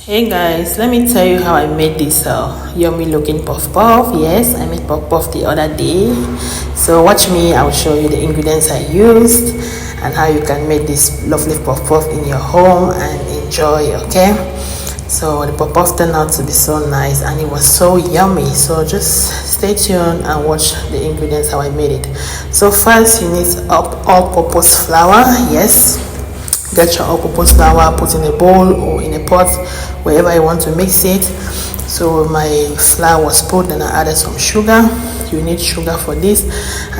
Hey guys, let me tell you how I made this yummy looking puff puff. Yes, I made puff puff the other day. So watch me, I'll show you the ingredients I used and how you can make this lovely puff puff in your home and enjoy, okay? So the puff puff turned out to be so nice and it was so yummy. So just stay tuned and watch the ingredients how I made it. So first you need all-purpose flour. Yes, get your all-purpose flour, put in a bowl or in a pot, wherever you want to mix it. So my flour was put, then I added some sugar. You need sugar for this,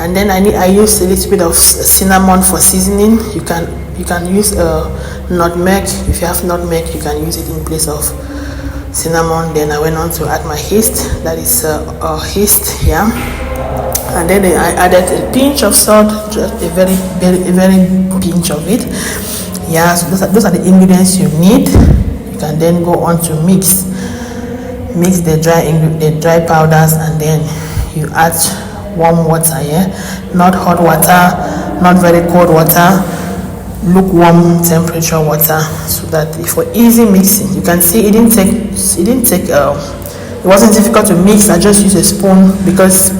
and then I used a little bit of cinnamon for seasoning. You can use nutmeg. If you have nutmeg, you can use it in place of cinnamon. Then I went on to add my yeast, that is yeast, yeah. And then I added a pinch of salt, just a very pinch of it. Yeah, so those are the ingredients you need. You can then go on to mix the dry powders, and then you add warm water, yeah, not hot water, not very cold water, lukewarm temperature water, so that for easy mixing. You can see it wasn't difficult to mix. I just used a spoon because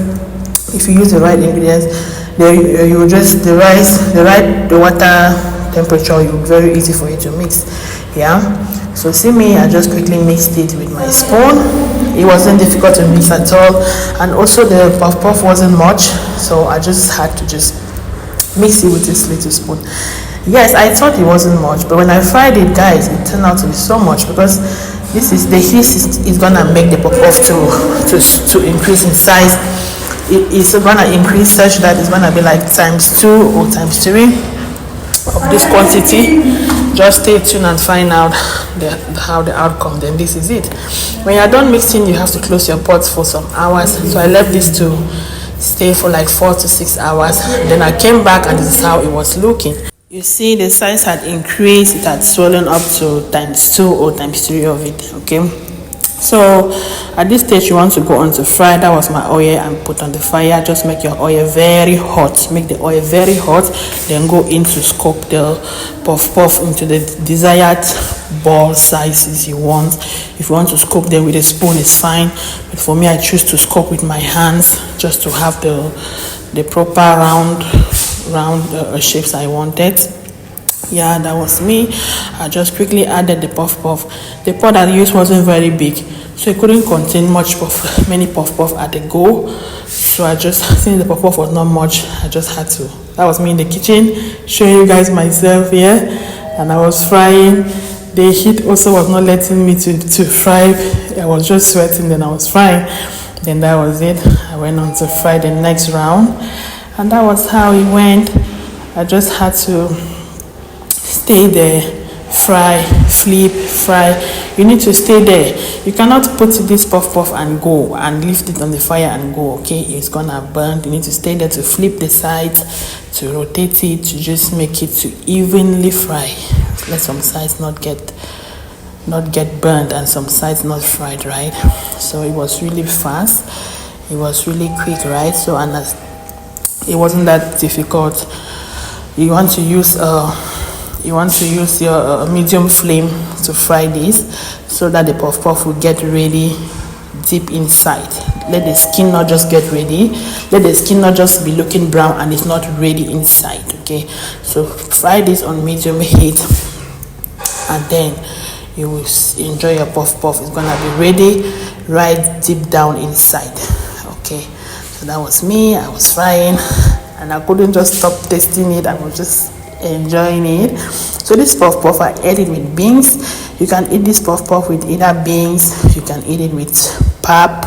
if you use the right ingredients, then you just the water temperature, it will be very easy for you to mix. Yeah, so see me, I just quickly mixed it with my spoon. It wasn't difficult to mix at all, and also the puff puff wasn't much, so I just had to just mix it with this little spoon. Yes, I thought it wasn't much, but when I fried it, guys, it turned out to be so much, because this is the yeast is gonna make the puff puff to increase in size. It is gonna increase such that it's gonna be like ×2 or ×3 of this quantity. Just stay tuned and find out how the outcome. Then this is it. When you're done mixing, you have to close your pot for some hours. So I left this to stay for like 4 to 6 hours. Then I came back and this is how it was looking. You see the size had increased. It had swollen up to ×2 or ×3 of it. Okay, so at this stage you want to go on to fry. That was my oil and put on the fire. Just make your oil very hot. Make the oil very hot, then go in to scoop the puff puff into the desired ball sizes you want. If you want to scoop them with a spoon, it's fine, but for me I choose to scoop with my hands, just to have the proper round shapes I wanted. Yeah, that was me. I just quickly added the puff puff. The pot I used wasn't very big, so it couldn't contain many puff puff at a go. So I just, since the puff puff was not much, I just had to. That was me in the kitchen, showing you guys myself here, and I was frying. The heat also was not letting me to fry. I was just sweating, then I was frying. Then that was it. I went on to fry the next round, and that was how it went. I just had to stay there, fry, flip, fry. You need to stay there. You cannot put this puff puff and go and lift it on the fire and go, okay? It's gonna burn. You need to stay there to flip the sides, to rotate it, to just make it to evenly fry. Let some sides not get burned and some sides not fried, right? So it was really fast. It was really quick, right? So, and it wasn't that difficult. You want to use your medium flame to fry this, so that the puff puff will get ready deep inside. Let the skin not just get ready, let the skin not just be looking brown and it's not ready inside. Okay, so fry this on medium heat, and then you will enjoy your puff puff. It's gonna be ready right deep down inside. Okay, so that was me. I was frying and I couldn't just stop tasting it. I was just enjoying it. So this puff puff, I ate it with beans. You can eat this puff puff with either beans, you can eat it with pap.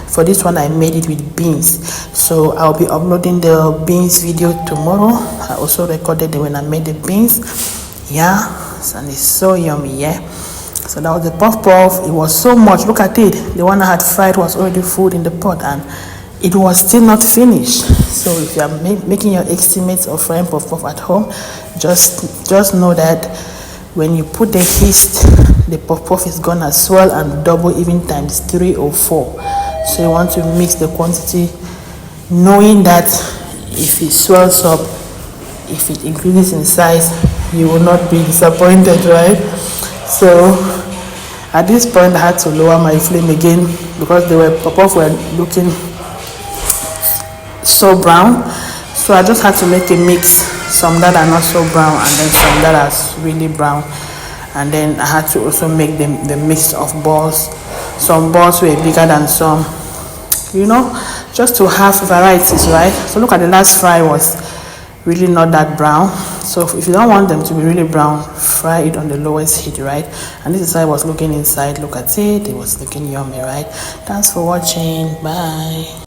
For this one I made it with beans, so I'll be uploading the beans video tomorrow. I also recorded it when I made the beans. Yeah, and it's so yummy. Yeah, so that was the puff puff. It was so much. Look at it. The one I had fried was already full in the pot and it was still not finished. So if you are making your estimates of frying puff puff at home, just know that when you put the yeast, the puff puff is gonna swell and double, even ×3 or 4. So you want to mix the quantity, knowing that if it swells up, if it increases in size, you will not be disappointed, right? So At this point, I had to lower my flame again because the puff were looking so brown. So I just had to make a mix, some that are not so brown and then some that are really brown. And then I had to also make the mix of balls. Some balls were bigger than some, you know, just to have varieties, right? So look at the last fry was really not that brown. So if you don't want them to be really brown, fry it on the lowest heat, right? And this is how I was looking inside. Look at it, it was looking yummy, right? Thanks for watching. Bye.